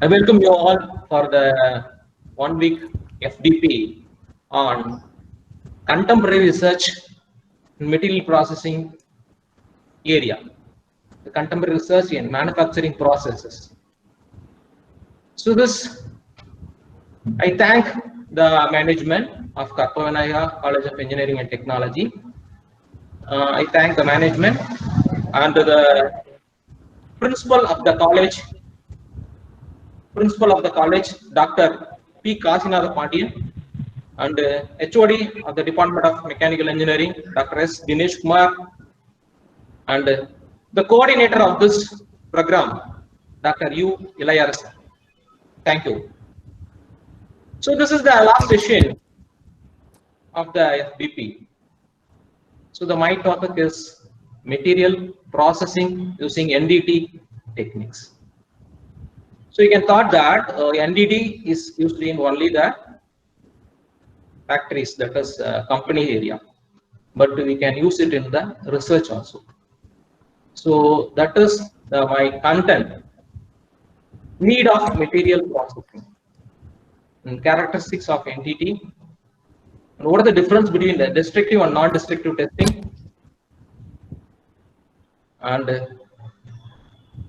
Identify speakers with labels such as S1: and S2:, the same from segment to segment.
S1: I welcome you all for the 1 week FDP on contemporary research in material processing area, the contemporary research in manufacturing processes. So I thank the management of Karpavanaya College of Engineering and Technology. I thank the management and the principal of the college, Dr. P. Kasinatha Pandian, and HOD of the Department of Mechanical Engineering, Dr. S. Dinesh Kumar, and the coordinator of this program, Dr. U. Ilayarasan. Thank you. So this is the last session of the FBP. So my topic is material processing using NDT techniques. So you can thought that NDT is used in only the factories, that is company area, but we can use it in the research also. So that is my content. Need of material processing and characteristics of NDT. And what are the difference between the destructive and non-destructive testing? And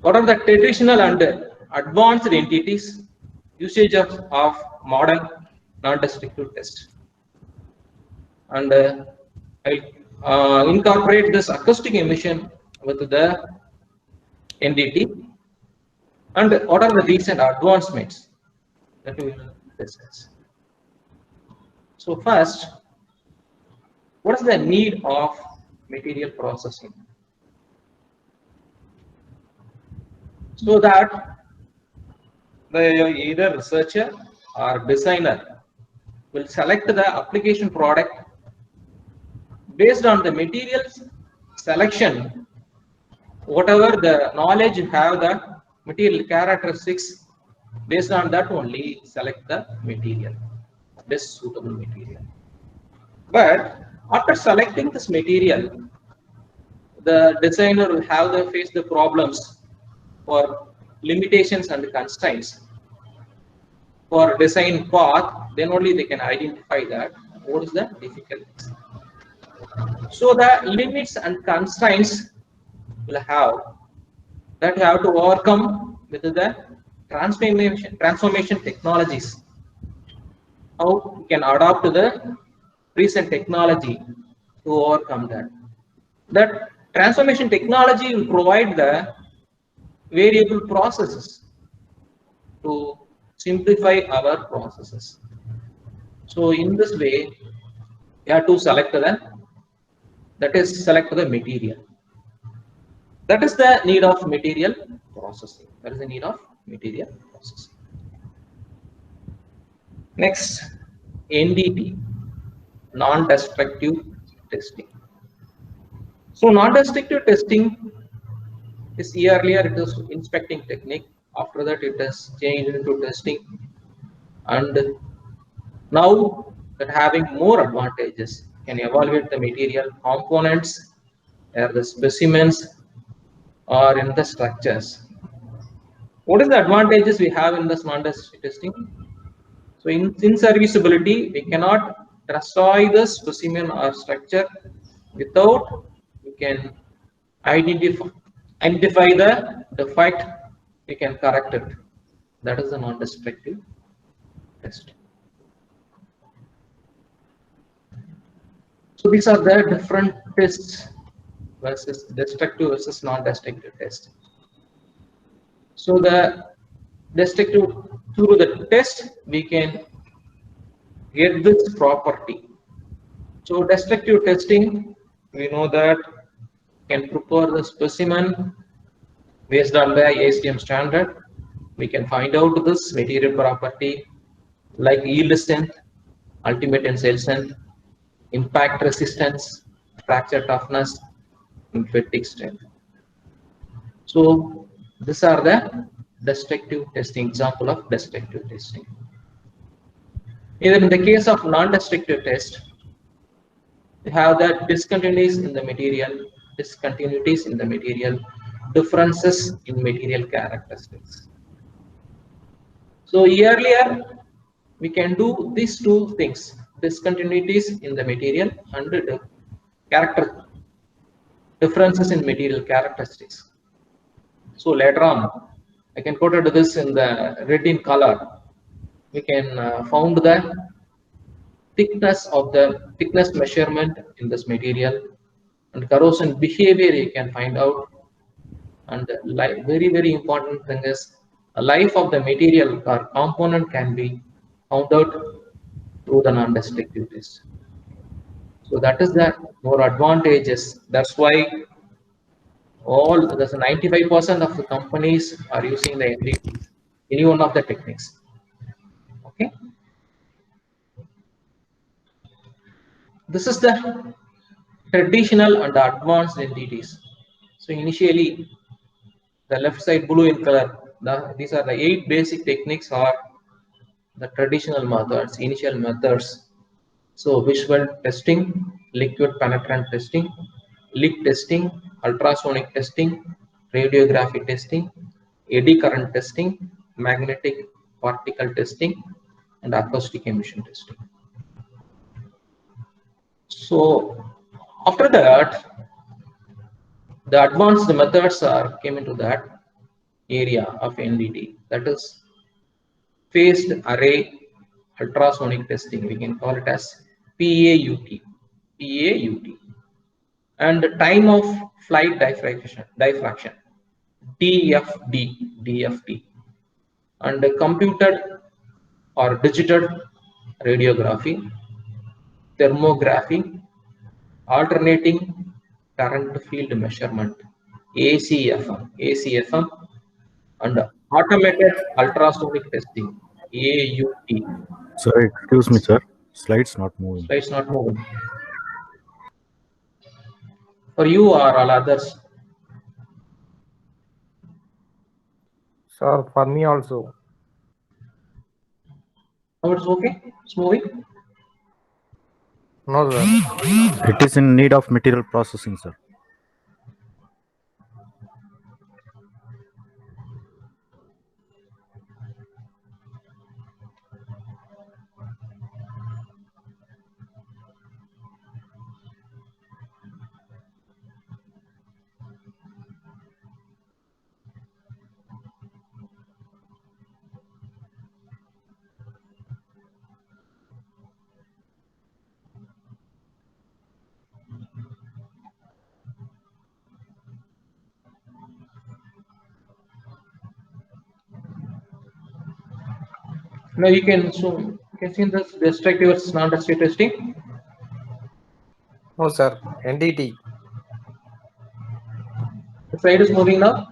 S1: what are the traditional and advanced entities usage of modern non-destructive test? And I'll incorporate this acoustic emission with the NDT. And what are the recent advancements that we will discuss? So first, what is the need of material processing? So that either researcher or designer will select the application product based on the materials selection, whatever the knowledge you have, the material characteristics, based on that only select the material, best suitable material. But after selecting this material, the designer will have to face the problems for limitations and constraints for design path. Then only they can identify that what is the difficulties. So the limits and constraints will have that you have to overcome with the transformation technologies. How you can adapt to the recent technology to overcome that. That transformation technology will provide the variable processes to simplify our processes. So in this way, you have to select the material. That is the need of material processing. That is the need of material processing. Next, NDT, non-destructive testing. So non-destructive testing is earlier it is inspecting technique. After that it is changed into testing, and now that having more advantages, can evaluate the material components or the specimens or in the structures. What is the advantages we have in this non-destructive testing? So in serviceability, we cannot destroy the specimen or structure without we can identify the defect, we can correct it. That is the non-destructive test. So these are the different tests versus destructive versus non-destructive test. So the destructive, through the test we can get this property. So destructive testing, we know that can prepare the specimen based on the ASTM standard. We can find out this material property like yield strength, ultimate tensile strength, impact resistance, fracture toughness, and fatigue strength. So these are the destructive testing, example of destructive testing. Even in the case of non-destructive test, we have the discontinuities in the material, differences in material characteristics. So earlier we can do these two things: discontinuities in the material and the character differences in material characteristics. So later on, I can quote this in the red in color. We can found the thickness measurement in this material, and corrosion behavior you can find out. And very important thing is a life of the material or component can be found out through the non-destructive test. So that is the more advantages. That's why all there's 95% of the companies are using the NDTs, any one of the techniques. Okay, this is the traditional and advanced NDTs. So initially, the left side blue in color, these are the 8 basic techniques or the traditional methods, initial methods. So visual testing, liquid penetrant testing, leak testing, ultrasonic testing, radiography testing, eddy current testing, magnetic particle testing, and acoustic emission testing. So after that, the advanced methods came into that area of NDT, that is phased array ultrasonic testing. We can call it as PAUT. PAUT. And time of flight diffraction DFT, and computed or digital radiography, thermography, alternating current field measurement, ACFM, and automated ultrasonic testing, AUT.
S2: Sorry, excuse me, sir. Slides not moving.
S1: Slides not moving. For you or all others?
S3: Sir, for me also.
S1: Now it's okay? It's moving?
S3: No, sir.
S2: It is in need of material processing, sir.
S1: Now you can see this destructive versus non-destructive testing.
S3: No, sir. NDT.
S1: The slide is moving now.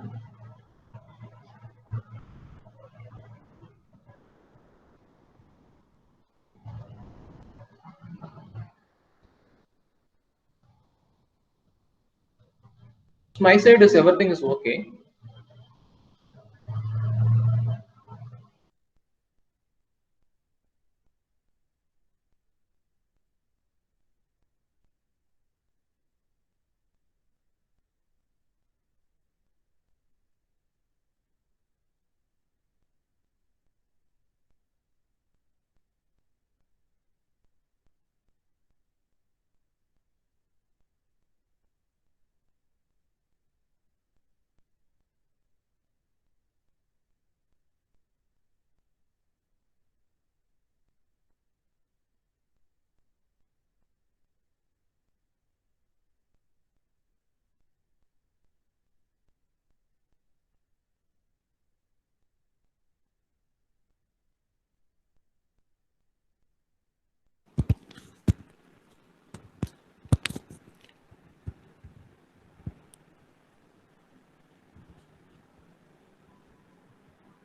S1: My side is everything is okay.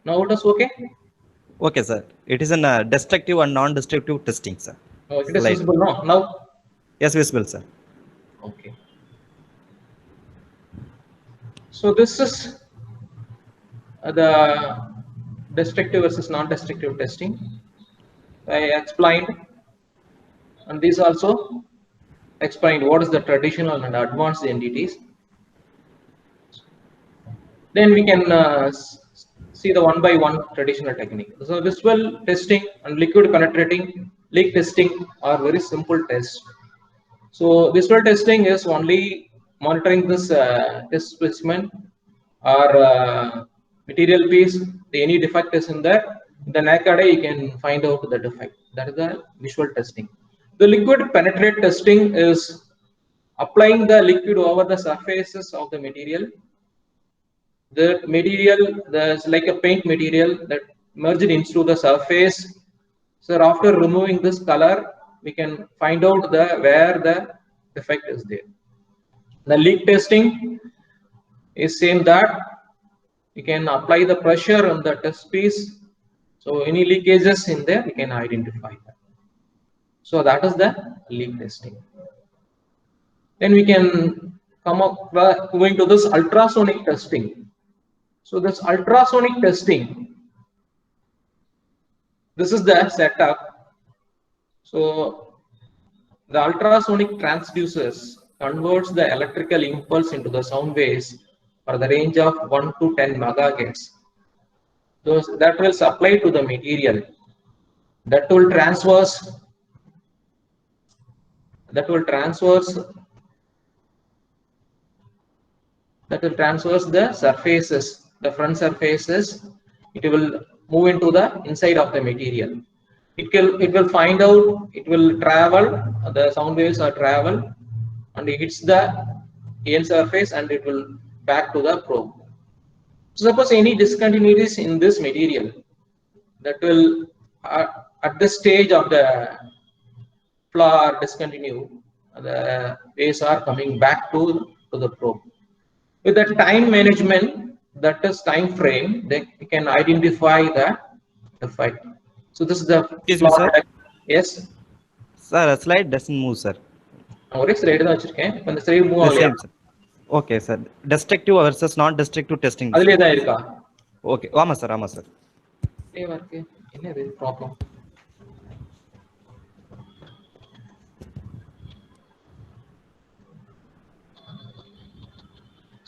S1: Now it is okay.
S4: Okay, sir. It is an destructive and non-destructive testing, sir.
S1: Oh, it is
S4: Slide.
S1: visible now. Now.
S4: Yes, visible, sir.
S1: Okay. So this is the destructive versus non-destructive testing. I explained, and these also explained what is the traditional and advanced entities. Then we can see the one by one traditional technique. So visual testing and liquid penetrating leak testing are very simple tests. So visual testing is only monitoring this test specimen or material piece. Any defect is in there. The naked eye you can find out the defect. That is the visual testing. The liquid penetrate testing is applying the liquid over the surfaces of the material. The material, there's like a paint material that merged into the surface. So after removing this color, we can find out where the defect is there. The leak testing is same that you can apply the pressure on the test piece. So any leakages in there, we can identify that. So that is the leak testing. Then we can come up going to this ultrasonic testing. So this ultrasonic testing, this is the setup. So the ultrasonic transducers converts the electrical impulse into the sound waves for the range of 1 to 10 megahertz. That will supply to the material. That will transverse the surfaces, the front surfaces. It will move into the inside of the material. It will find out, it will travel, the sound waves are travel and it hits the end surface and it will back to the probe. So suppose any discontinuities in this material, that will at this stage of the flaw or discontinue, the waves are coming back to the probe. With the time management, that is time frame, they can identify the defect. So this is the
S4: Excuse me, sir.
S1: Yes.
S4: Sir, a slide doesn't move, sir.
S1: ஒரே slide தான் வச்சிருக்கேன். அந்த slide move
S4: The
S1: ஆகலையா?
S4: same, sir. Okay, sir. Destructive versus non-destructive testing.
S1: அதுலயே தான் இருக்கா?
S4: Okay. ஆமா sir, ஆமா சார்.
S1: ஏவா இருக்கு. என்னது problem?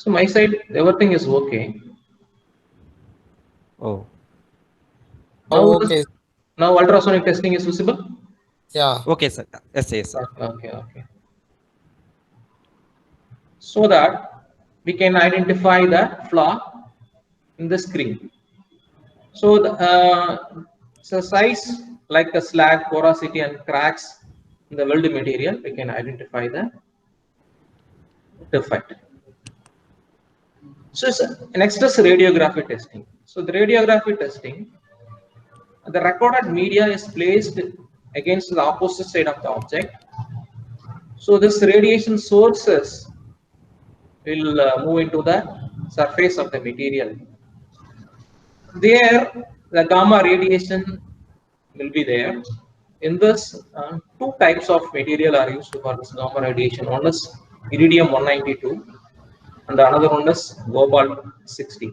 S1: So my side, everything is okay.
S4: Oh.
S1: Now,
S3: Okay.
S1: now ultrasonic testing is visible?
S3: Yeah.
S4: Okay, sir. Yes, yes, sir.
S1: Okay. So that we can identify the flaw in the screen. So the size like the slag, porosity and cracks in the weld material, we can identify the defect. So next is radiography testing. So the radiography testing, the recorded media is placed against the opposite side of the object. So this radiation sources will move into the surface of the material. There, the gamma radiation will be there. In this, two types of material are used for this gamma radiation. One is iridium 192, and the another one is cobalt 60.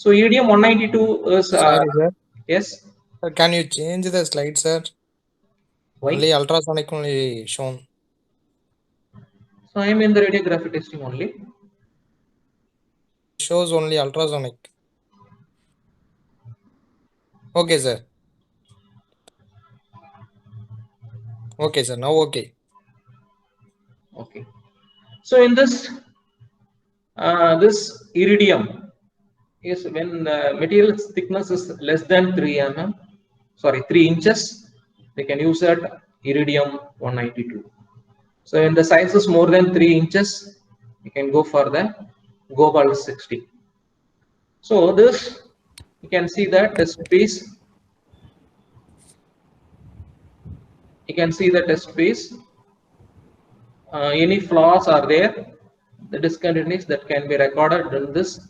S1: So iridium 192 is
S3: Sorry, sir.
S1: yes.
S3: Sir, can you change the slide, sir?
S1: Why?
S3: Only ultrasonic only shown.
S1: So I am in the radiography testing only.
S3: Shows only ultrasonic. Okay, sir. Okay, sir. Now okay.
S1: Okay. So in this, this iridium is when the material thickness is less than 3 inches, they can use that iridium 192. So when the size is more than 3 inches, you can go for the cobalt 60. So this, you can see the test piece. You can see the test piece. Any flaws are there, the discontinuities that can be recorded in this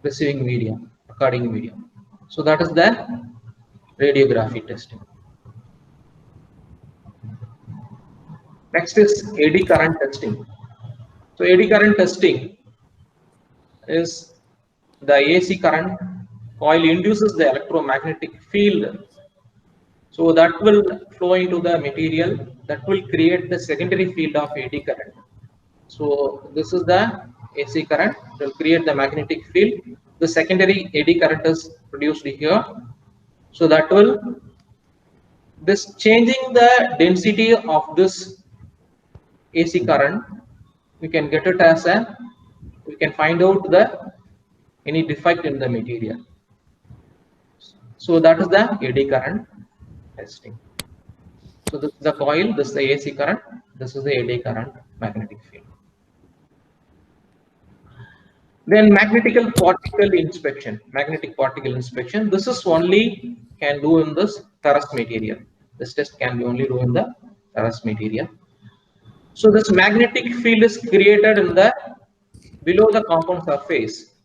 S1: receiving medium, recording medium. So that is the radiography testing. Next is eddy current testing. So eddy current testing is the AC current coil induces the electromagnetic field. So that will flow into the material, that will create the secondary field of eddy current. So this is the AC current, it will create the magnetic field the secondary eddy current is produced here. So that will, this changing the density of this AC current, we can get it as a, we can find out the any defect in the material. So that is the eddy current testing. So this is the coil, this is the AC current, this is the eddy current magnetic field. Then magnetic particle inspection. Magnetic particle inspection. This is only can do in this ferrous material. This test can be only do in the ferrous material. So this magnetic field is created in the below the compound surface.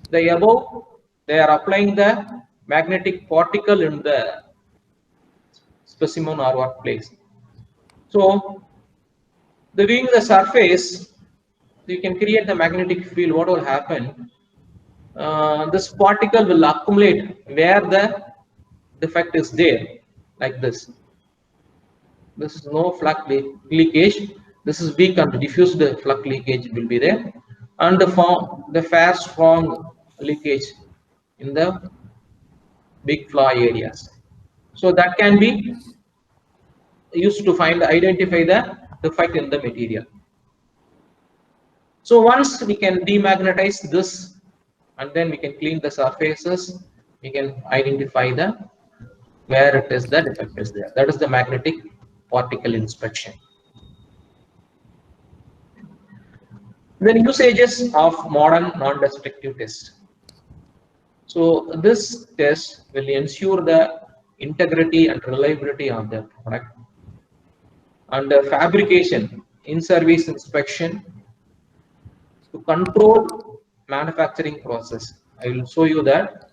S1: The above, they are applying the magnetic particle in the specimen or what place. So the being the surface, you can create the magnetic field. What will happen? This particle will accumulate where the defect is there, like this. This is no flux leakage. This is weak and diffused flux leakage will be there, and the fair strong leakage in the big flaw areas. So that can be used to identify the defect in the material. So once we can demagnetize this, and then we can clean the surfaces, we can identify the where it is the defect is there. That is the magnetic particle inspection. Then usages of modern non-destructive test. So this test will ensure the integrity and reliability of the product. Under fabrication, in-service inspection, to control manufacturing process. I will show you that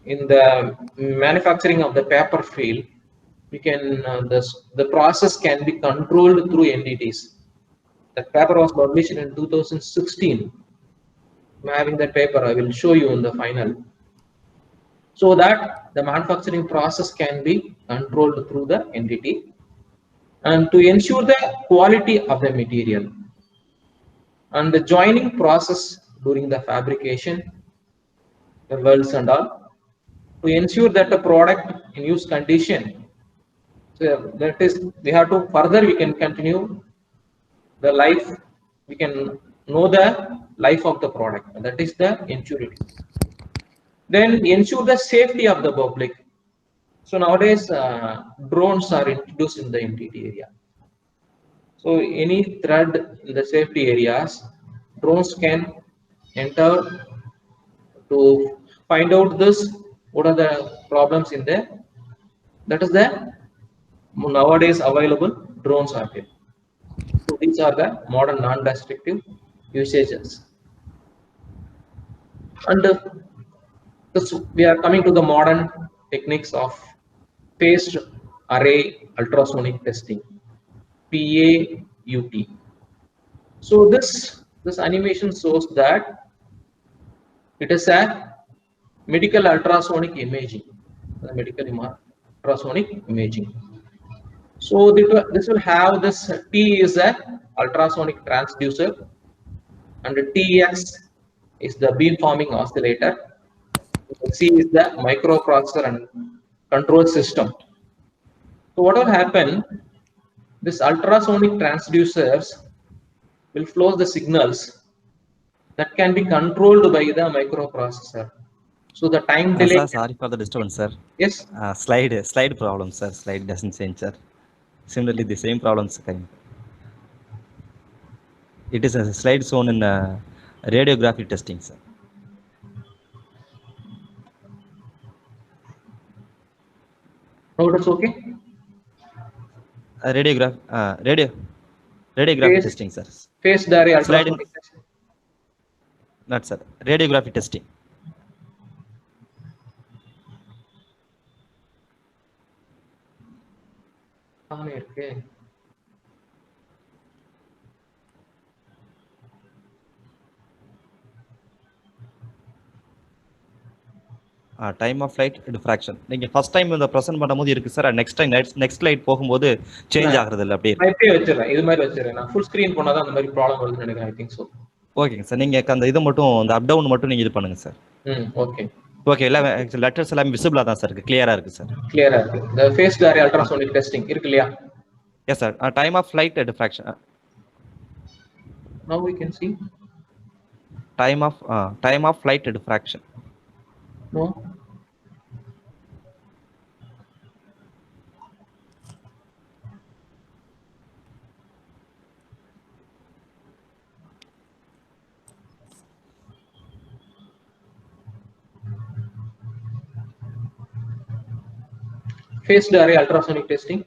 S1: in the manufacturing of the paper field, we can the process can be controlled through entities. That paper was published in 2016. I'm having that paper. I will show you in the final. So that the manufacturing process can be controlled through the entity, and to ensure the quality of the material. And the joining process during the fabrication, the welds and all, to ensure that the product in use condition. So that is, we have to further, we can continue the life, we can know the life of the product, and that is the insurity. Then ensure the safety of the public. So nowadays drones are introduced in the NTT area. So any thread in the safety areas, drones can enter to find out this, what are the problems in there. That is the nowadays available drones are there. So these are the modern non-destructive usages. And we are coming to the modern techniques of phased array ultrasonic testing, PAUT. So this animation shows that it is a medical ultrasonic imaging, ultrasonic imaging. So this will have this T is a ultrasonic transducer, and the TX is the beamforming oscillator. C is the microprocessor and control system. So what will happen? This ultrasonic transducers will flow the signals that can be controlled by the microprocessor. So the time delay.
S4: Sir, sorry for the disturbance, sir.
S1: Yes.
S4: Slide problem, sir. Slide doesn't change, sir. Similarly, the same problems coming. It is a slide shown in radiography testing, sir.
S1: Oh, that's okay.
S4: Radiography testing, sir.
S1: Phased array ultrasonic testing.
S4: Not, sir. Radiography testing.
S1: Okay.
S4: Time of flight diffraction. நீங்க first time இந்த present பண்ணும்போது இருக்கு sir, next slide போகும்போது change ஆகுறது இல்ல அப்படியே.
S1: நான் இப்படியே வச்சிரேன், இது மாதிரி வச்சிரேன். நான் ஃபுல் ஸ்கிரீன் பண்ணாதான் அந்த மாதிரி ப்ராப்ளம் வருதுன்னு நினைக்கிறேன். I think so.
S4: ஓகேங்க சார். நீங்க அந்த இது மட்டும் அந்த அப் டவுன் மட்டும் நீங்க இது பண்ணுங்க சார்.
S1: Okay.
S4: ஓகே. எல்லாம் லெட்டர்ஸ் எல்லாம் விசிபிளா தான் சார் இருக்கு. கிளியரா இருக்கு சார்.
S1: Clear இருக்கு. The phased array ultrasonic testing இருக்கு இல்லையா?
S4: Yes sir. Time of flight diffraction.
S1: Now we can see.
S4: Time of flight diffraction.
S1: No. Phased array ultrasonic testing.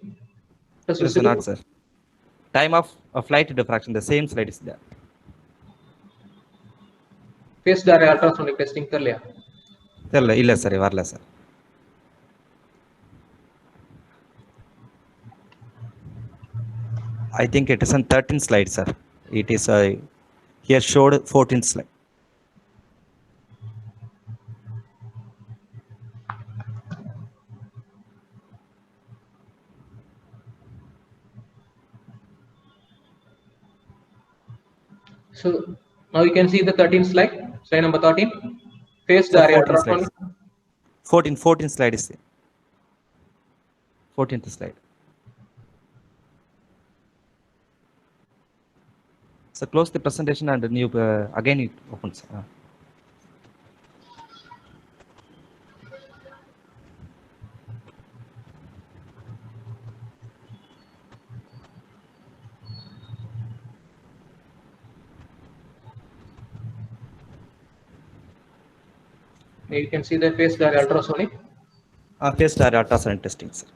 S4: Yes, not sir. Time of flight diffraction. The same slide is there.
S1: Phased array ultrasonic testing कर लिया?
S4: இல்ல sir வரல sir. I think it is on 13th slide sir. It is here showed 14th slide.
S1: So now you can see the 13th slide. Slide number 13. Phased array ultrasonic.
S4: 14th slide is there. 14th slide. So close the presentation and new again it opens.
S1: You can see the phased array ultrasonic.
S4: Phased array ultrasonic testing sir.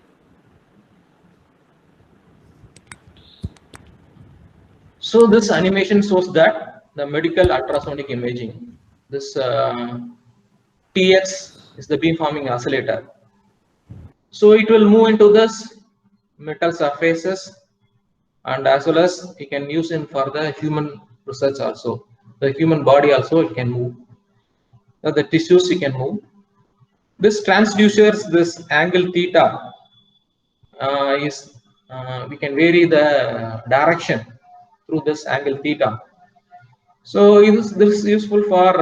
S1: So this animation shows that the medical ultrasonic imaging, this TX is the beamforming oscillator. So it will move into this metal surfaces, and as well as you can use it for the human research also. The human body also it can move. The tissues you can move. This transducers, this angle theta we can vary the direction through this angle theta. So this is useful for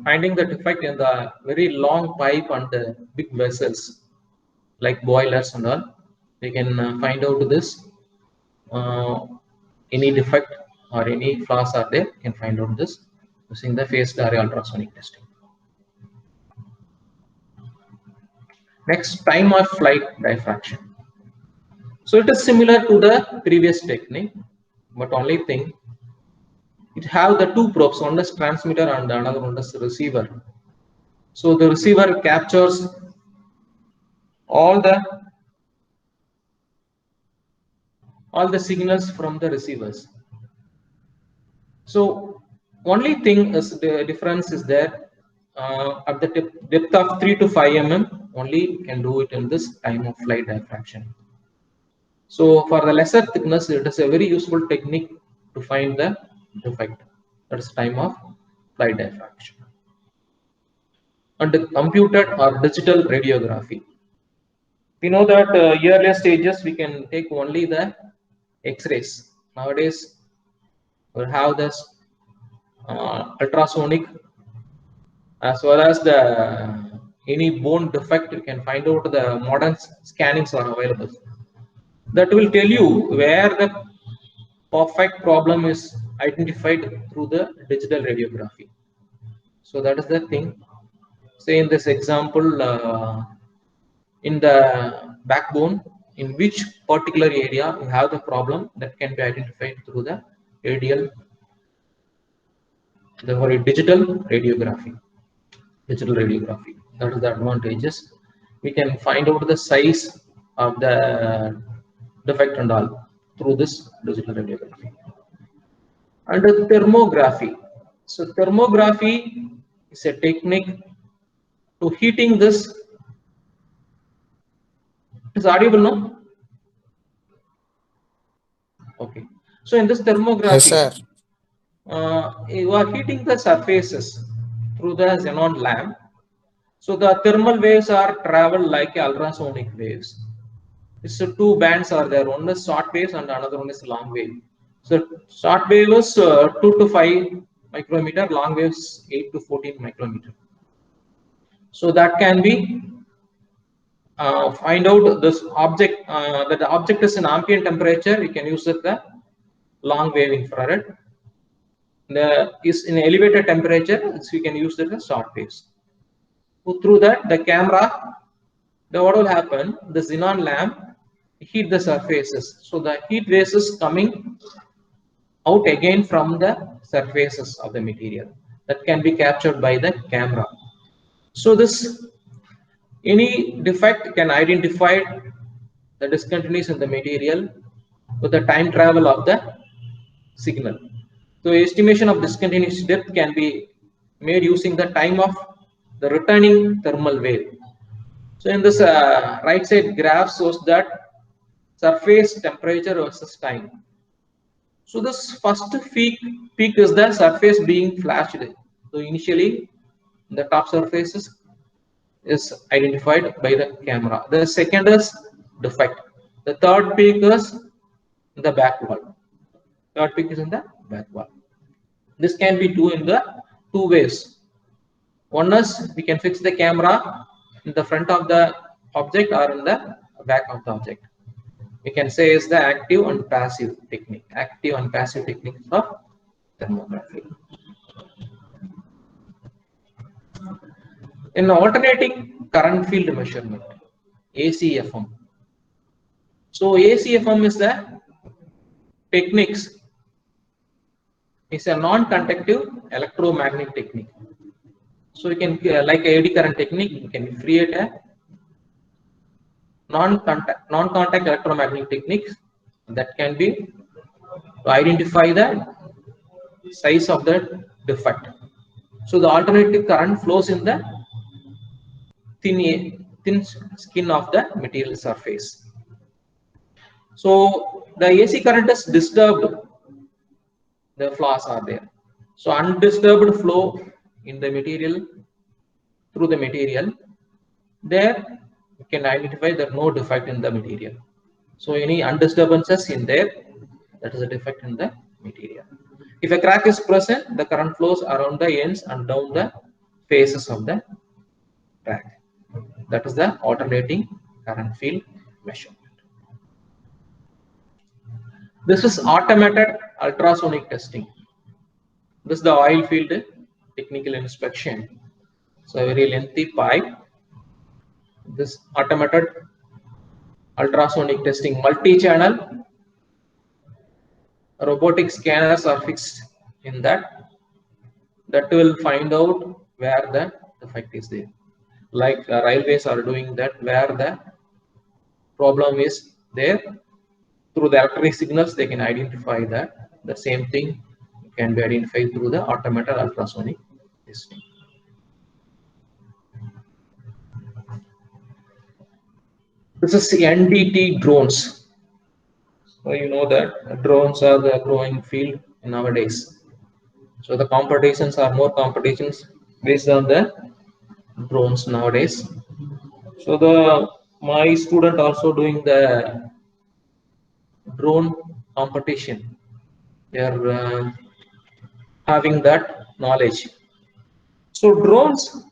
S1: finding the defect in the very long pipe and the big vessels like boilers and all. We can find out this any defect or any flaws are there. You can find out this using the phased array ultrasonic testing. Next, time of flight diffraction. So it is similar to the previous technique, but only thing it have the two probes, one is transmitter and another one is receiver. So the receiver captures all the signals from the receivers. So only thing is the difference is there at the depth of 3 to 5 mm only can do it in this time of flight diffraction. So for the lesser thickness, it is a very useful technique to find the defect. That is time of flight diffraction. And the computed or digital radiography. We know that earlier stages we can take only the X-rays. Nowadays we have this ultrasonic as well as the any bone defect. You can find out the modern scannings are available. That will tell you where the perfect problem is identified through the digital radiography. So that is the thing. Say in this example, in the backbone, in which particular area you have the problem, that can be identified through the digital radiography. Digital radiography. That is the advantages. We can find out the size of the defect and all through this digital radiography. And the thermography. So thermography is a technique to heating this. Is audible now? Okay. So in this thermography,
S3: Yes, sir.
S1: You are heating the surfaces through the xenon lamp. So the thermal waves are travel like ultrasonic waves. So two bands are there. One is short waves and another one is long wave. So short wave is 2 to 5 micrometer, long waves 8 to 14 micrometer. So that can be find out this object that the object is in ambient temperature. You can use it the long wave infrared. The is in elevated temperature, so you can use it the short waves. So through that, the camera, what will happen? The xenon lamp heat the surfaces. So the heat rays is coming out again from the surfaces of the material that can be captured by the camera. So this any defect can identify the discontinuities in the material with the time travel of the signal. So estimation of discontinuous depth can be made using the time of the returning thermal wave. So in this right side graph shows that surface temperature versus time. So this first peak is the surface being flashed. So initially the top surfaces is identified by the camera. The second is defect. The third peak is the back wall. Third peak is in the back wall. This can be do in the two ways. One is we can fix the camera in the front of the object or in the back of the object. We can say is the active and passive technique. Active and passive techniques of thermography. In alternating current field measurement, ACFM. So ACFM is the techniques. It's a non-conductive electromagnetic technique. So you can like a eddy current technique, you can create a non-contact electromagnetic techniques that can be to identify the size of the defect. So the alternative current flows in the thin skin of the material surface. So the AC current is disturbed, the flaws are there. So undisturbed flow in the material, through the material, there you can identify that no defect in the material. So any undisturbances in there, that is a defect in the material. If a crack is present, the current flows around the ends and down the faces of the crack. That is the alternating current field measurement. This is automated ultrasonic testing. This is the oil field technical inspection. So a very lengthy pipe. This automated ultrasonic testing, multi-channel robotic scanners are fixed in that. That will find out where the defect is there. Like railways are doing that, where the problem is there. Through the electric signals, they can identify that. The same thing can be identified through the automated ultrasonic testing. This is NDT drones. So you know that drones are the growing field nowadays. So the competitions are more competitions based on the drones nowadays. So my student also doing the drone competition. They are having that knowledge. So drones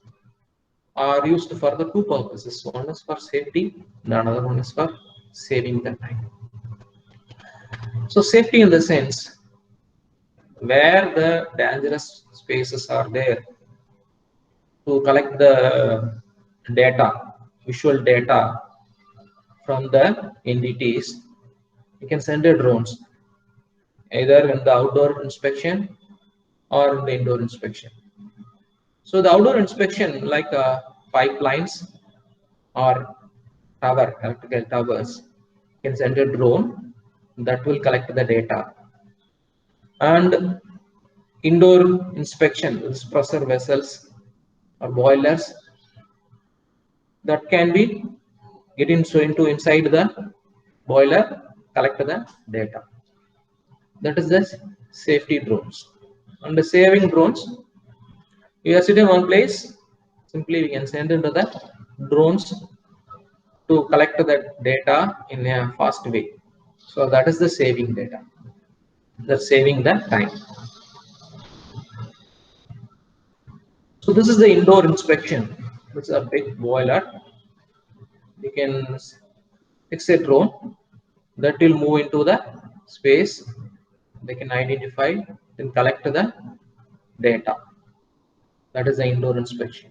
S1: are used for the two purposes. One is for safety, the another one is for saving the time. So safety in the sense where the dangerous spaces are there, to collect the data, visual data from the entities, you can send the drones either in the outdoor inspection or in the indoor inspection. So the outdoor inspection, like pipelines or electrical towers, you can send a drone that will collect the data. And indoor inspection is pressure vessels or boilers that can be get into inside the boiler, collect the data. That is the safety drones. And the saving drones, you are sitting in one place, simply we can send into the drones to collect the data in a fast way. So that is the saving data. That's saving the time. So this is the indoor inspection. It's a big boiler. You can fix a drone that will move into the space. They can identify and collect the data. That is the indoor inspection.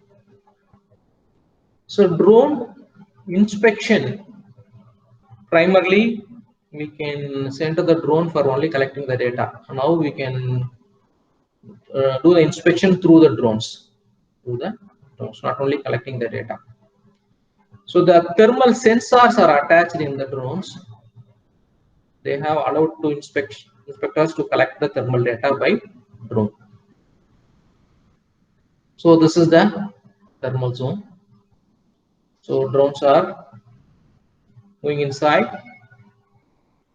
S1: So drone inspection, primarily we can send the drone for only collecting the data. Now we can do the inspection through the drones, not only collecting the data. So the thermal sensors are attached in the drones. They have allowed to inspectors to collect the thermal data by drone. So this is the thermal zone. So drones are going inside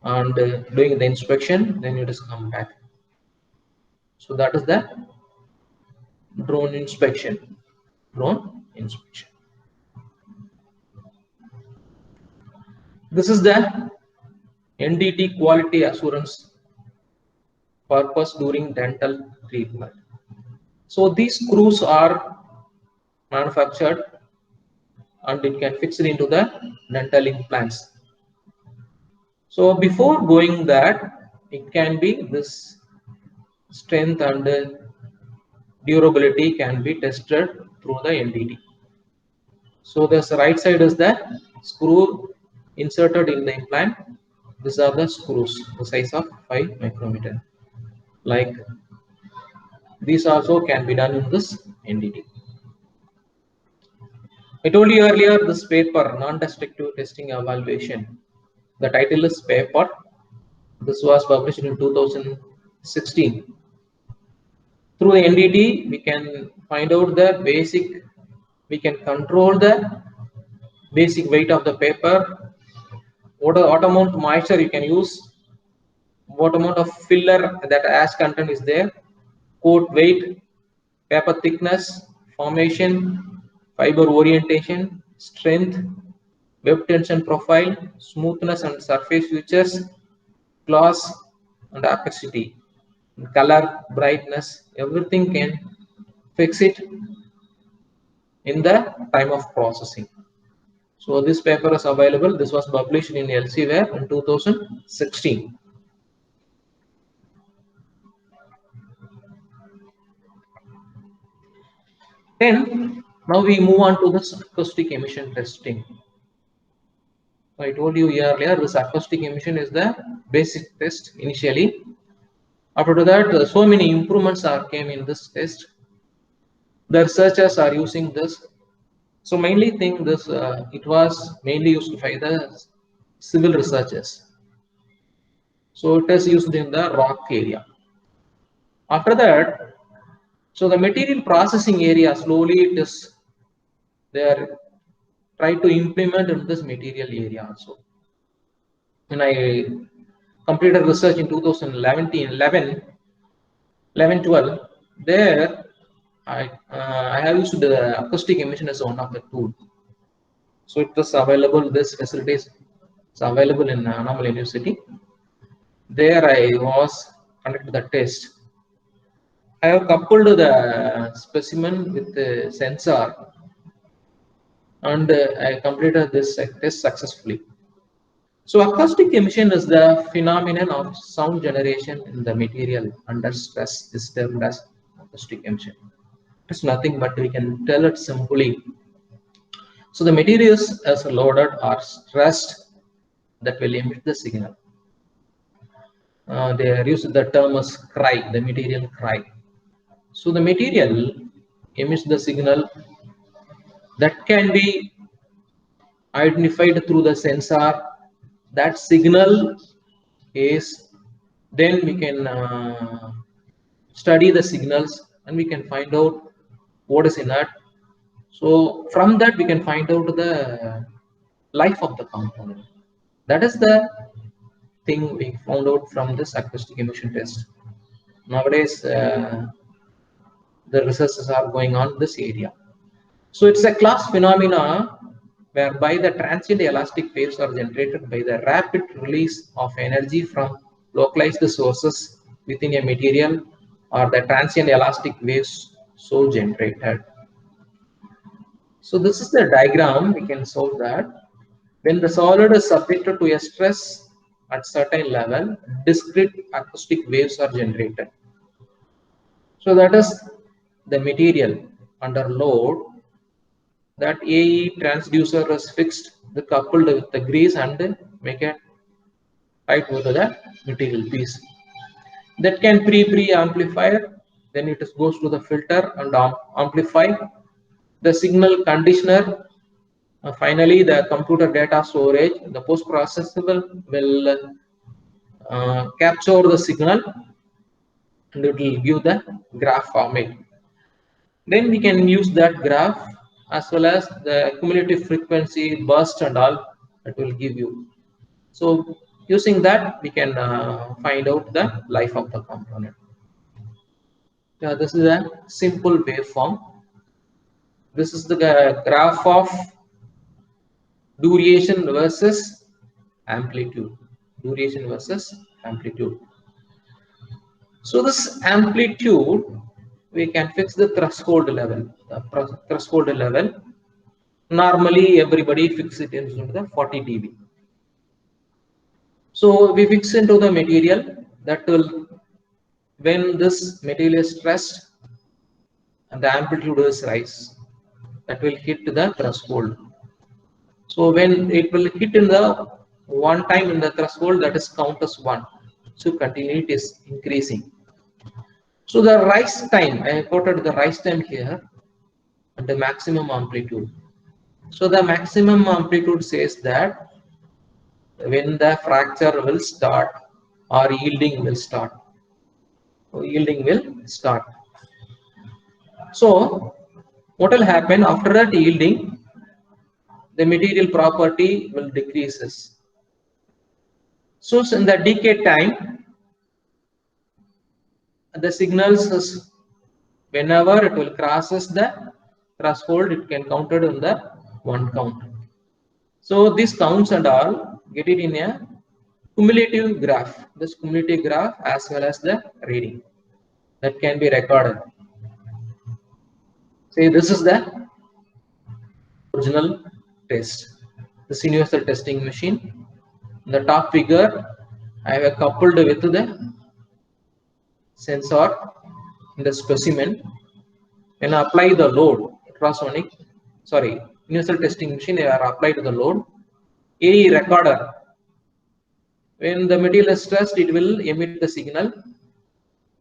S1: and doing the inspection, then it is come back. So that is the drone inspection. Drone inspection. This is the NDT quality assurance purpose during dental treatment. So these screws are manufactured and it can fix it into the dental implants. So before going that, it can be this strength and durability can be tested through the NDT. So this right side is the screw inserted in the implant. These are the screws, the size of 5 micrometer. Like these also can be done in this NDT. I told you earlier this paper, non-destructive testing evaluation. The title is paper. This was published in 2016. Through the NDT, we can find out the basic, we can control the basic weight of the paper, what amount of moisture you can use, what amount of filler that ash content is there, coat weight, paper thickness, formation, fiber orientation, strength, web tension profile, smoothness and surface features, gloss and opacity, color, brightness, everything can fix it in the time of processing. So this paper is available. This was published in Elsevier in 2016. Then now we move on to this acoustic emission testing. I told you earlier this acoustic emission is the basic test initially. After that, so many improvements came in this test. The researchers are using this. So mainly think this it was mainly used by the civil researchers. So it is used in the rock area. After that, so the material processing area slowly it is they are try to implement in this material area also. When I completed research in 2011, 12, there I have used the acoustic emission as one of the tool. So it was available. This facilities is available in Annamalai University. There I was conducted the test. I have coupled the specimen with the sensor and I completed this test successfully. So acoustic emission is the phenomenon of sound generation in the material under stress is termed as acoustic emission. It's nothing but we can tell it simply. So the materials as loaded are stressed that will emit the signal. They are used the term as cry, the material cry. So the material emits the signal that can be identified through the sensor. That signal is then we can study the signals and we can find out what is in that. So from that we can find out the life of the component. That is the thing we found out from this acoustic emission test. Nowadays the researches are going on this area. So it's a class phenomena whereby the transient elastic waves are generated by the rapid release of energy from localized sources within a material or the transient elastic waves so generated. So this is the diagram. We can solve that. When the solid is subjected to a stress at certain level, discrete acoustic waves are generated. So that is the material under load. That AE transducer is fixed, the coupled with the grease and make a tight with the material piece. That can pre-amplifier, then it goes to the filter and amplify the signal conditioner. Finally, the computer data storage, the post-processor will capture the signal and it will give the graph format. Then we can use that graph as well as the cumulative frequency, burst and all that will give you. So using that, we can find out the life of the component. This is a simple waveform. This is the graph of duration versus amplitude. Duration versus amplitude. So this amplitude, we can fix the threshold level. The threshold level. Normally, everybody fix it into the 40 dB. So we fix into the material that will, when this material is stressed and the amplitude is rise, that will hit the threshold. So when it will hit in the one time in the threshold, that is count as 1. So continually it is increasing. So the rise time, I quoted the rise time here and the maximum amplitude. So the maximum amplitude says that when the fracture will start or yielding will start. So yielding will start. So what will happen after that yielding? The material property will decreases. So in the decay time, the signals is whenever it will crosses the threshold, it can counted in the one count. So these counts and all get it in a cumulative graph. This cumulative graph as well as the reading that can be recorded. Say this is the original test. This universal testing machine. In the top figure, I have coupled with the sensor in the specimen. When I apply the load, universal testing machine, I are applied to the load. AE recorder. When the material is stressed, it will emit the signal.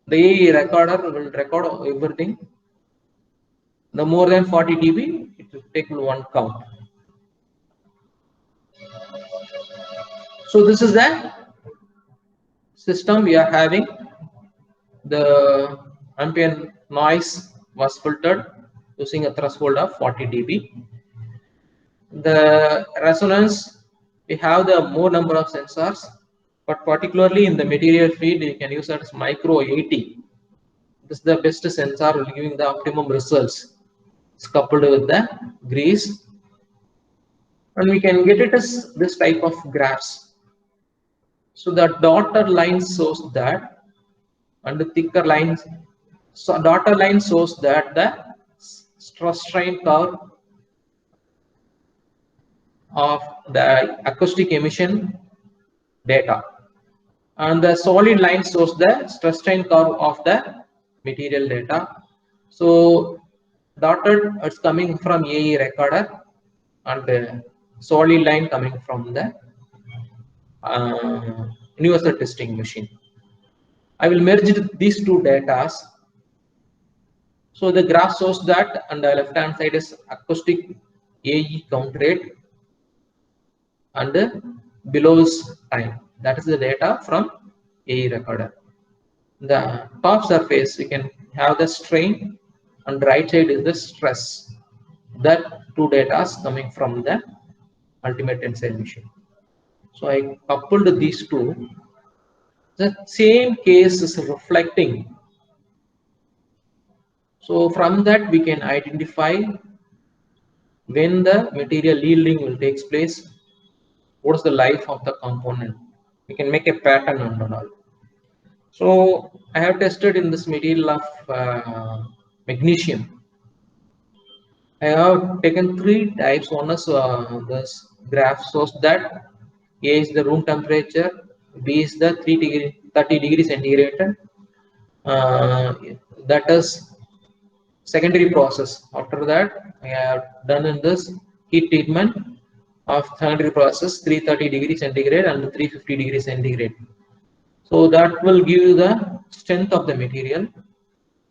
S1: The AE recorder will record everything. The more than 40 dB, it will take one count. So this is the system we are having. The ambient noise was filtered using a threshold of 40 dB. The resonance, we have the more number of sensors, but particularly in the material field, you can use that as micro 80. This is the best sensor, will giving the optimum results. It's coupled with the grease, and we can get it as this type of graphs. So the dotted line shows that, and the thicker lines. So dotted line shows that the stress strain curve of the acoustic emission data, and the solid line shows the stress strain curve of the material data. So dotted is coming from AE recorder, and the solid line coming from the universal testing machine. I will merge these two data. So the graph shows that on the left hand side is acoustic AE count rate, and below is time. That is the data from AE recorder. The top surface we can have the strain, and right side is the stress. That two data is coming from the ultimate tensile machine. So I coupled these two. The same case is reflecting. So from that we can identify when the material yielding will take place, what is the life of the component. We can make a pattern and all. So I have tested in this material of magnesium. I have taken three types. One is this graph shows that A is the room temperature, B is the 30 degrees centigrade. Uh, that is secondary process. After that, I have done in this heat treatment of secondary process 330 degrees centigrade and 350 degrees centigrade. So that will give you the strength of the material.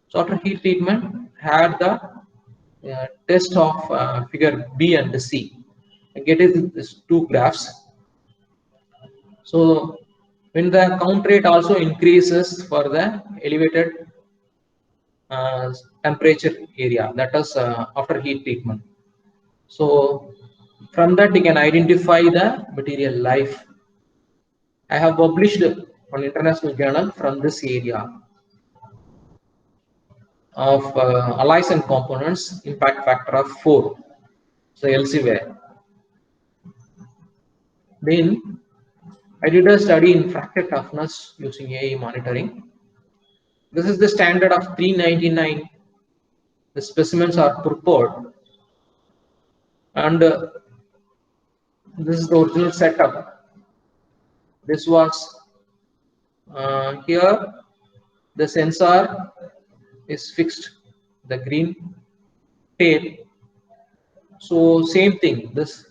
S1: So after heat treatment, had the test of figure B and C. I get it these two graphs. So when the count rate also increases for the elevated temperature area, that is after heat treatment. So from that you can identify the material life. I have published on international journal from this area of alloys and components impact factor of 4. So LCWare. Then I did a study in fracture toughness using AI monitoring. This is the standard of 399. The specimens are prepared, and this is the original setup. This was here. The sensor is fixed, the green tape. So same thing. This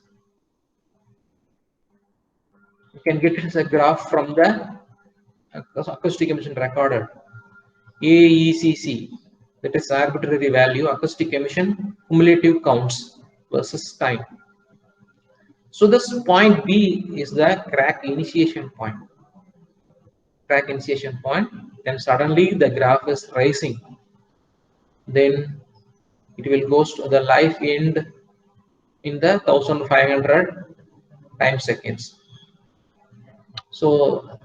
S1: you can get it as a graph from the acoustic emission recorder. AECC, that is arbitrary value, acoustic emission cumulative counts versus time. So this point B is the crack initiation point. Crack initiation point, then suddenly the graph is rising. Then it will goes to the life end in the 1500 time seconds. So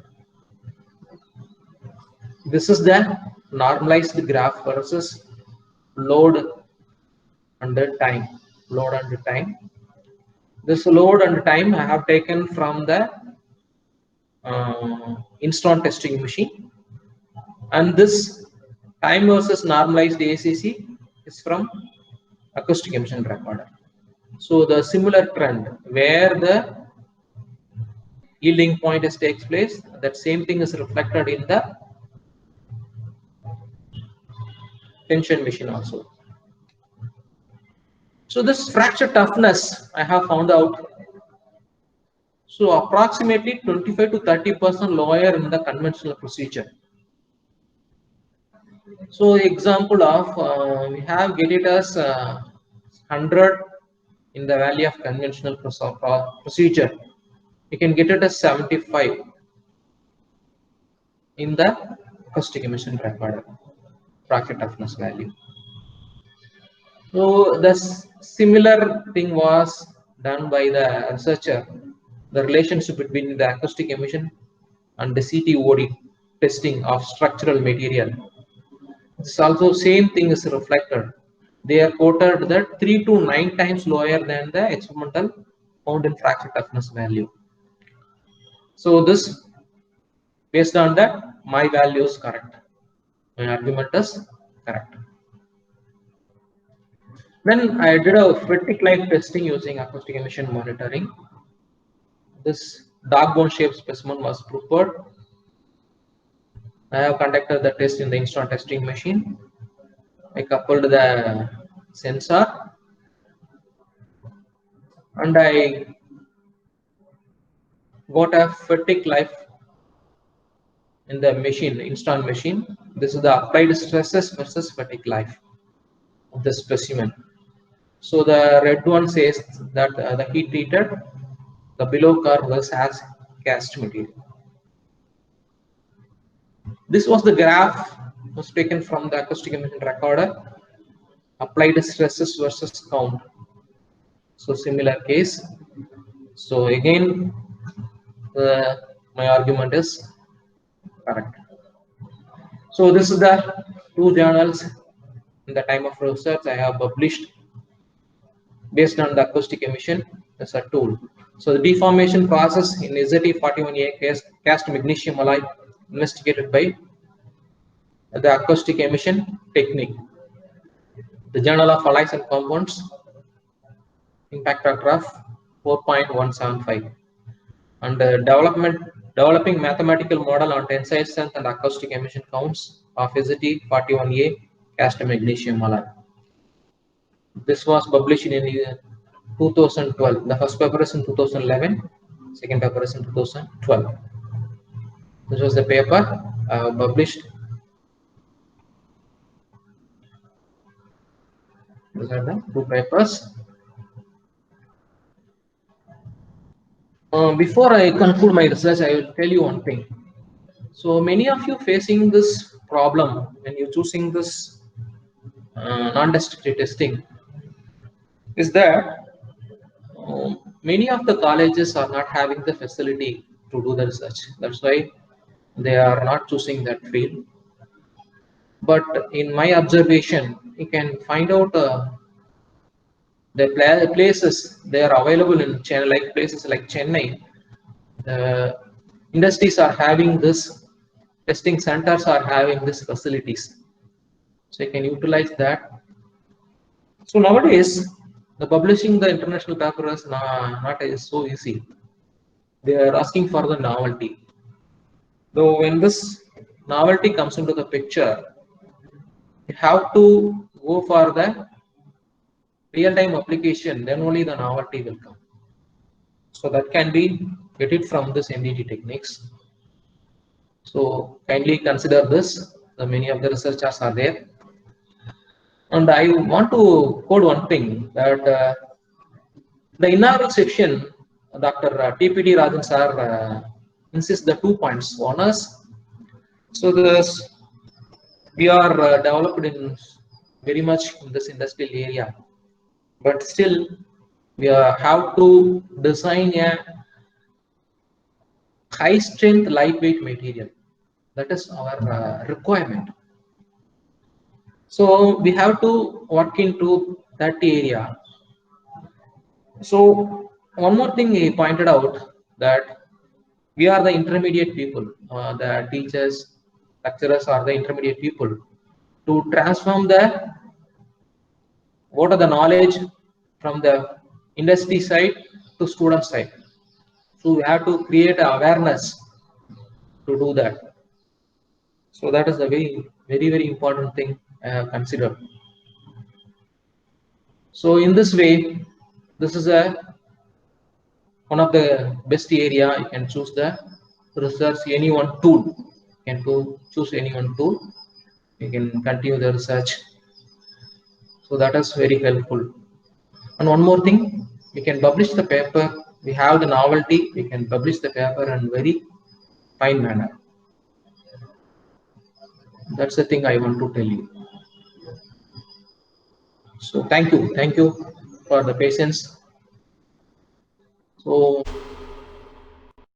S1: this is the normalized graph versus load under time. Load under time. This load and time I have taken from the Instron testing machine, and this time versus normalized ACC is from acoustic emission recorder. So the similar trend where the yielding point is takes place, that same thing is reflected in the tension machine also. So this fracture toughness I have found out. So approximately 25 to 30% lower in the conventional procedure. So example of we have get it as 100 in the value of conventional procedure. You can get it as 75 in the acoustic emission recorder fracture toughness value. So the similar thing was done by the researcher. The relationship between the acoustic emission and the CTOD testing of structural material. It's also same thing is reflected. They are quoted that 3 to 9 times lower than the experimental found in fracture toughness value. So this, based on that, my value is correct. My argument is correct. Then I did a fatigue life testing using acoustic emission monitoring. This dark bone shaped specimen was prepared. I have conducted the test in the Instron testing machine. I coupled the sensor and I got a fatigue life in the machine, Instron machine. This is the applied stresses versus fatigue life of the specimen. So the red one says that the heat treated, the below curve was as cast material. This was the graph was taken from the acoustic emission recorder, applied stresses versus count. So similar case. So again, my argument is correct. So this is the two journals in the time of research I have published based on the acoustic emission as a tool. So the deformation process in ZE41A cast magnesium alloy investigated by the acoustic emission technique. The Journal of Alloys and Compounds impact factor of 4.175. And developing mathematical model on tensile strength and acoustic emission counts of SZT 41A cast magnesium alloy. This was published in 2012. The first paper is in 2011, second paper is in 2012. This was the paper published. These are the two papers. Before I conclude my research, I will tell you one thing. So many of you facing this problem when you're choosing this non-destructive testing is that many of the colleges are not having the facility to do the research. That's why they are not choosing that field. But in my observation, you can find out the places they are available in Chennai, like places like Chennai. Industries are having this, testing centers are having these facilities, so you can utilize that. So nowadays, the publishing the international paper is not so easy. They are asking for the novelty. Though when this novelty comes into the picture, you have to go for the real-time application, then only the novelty will come. So that can be get it from this MDT techniques. So kindly consider this. Many of the researchers are there. And I want to quote one thing that the inaugural section, Dr. TPD Rajan sir insists the 2 points. One is, so this we are developed in very much in this industrial area, but still we have to design a high strength lightweight material. That is our requirement. So we have to work into that area. So one more thing he pointed out, that we are the intermediate people, the teachers, lecturers are the intermediate people to transform what are the knowledge from the industry side to student side. So we have to create awareness to do that. So that is a very, very important thing considered. So in this way, this is one of the best area. You can choose the research any one tool. You can choose any one tool. You can continue the research. So that is very helpful. And one more thing, we can publish the paper. We have the novelty. We can publish the paper in very fine manner. That's the thing I want to tell you. So thank you for the patience. So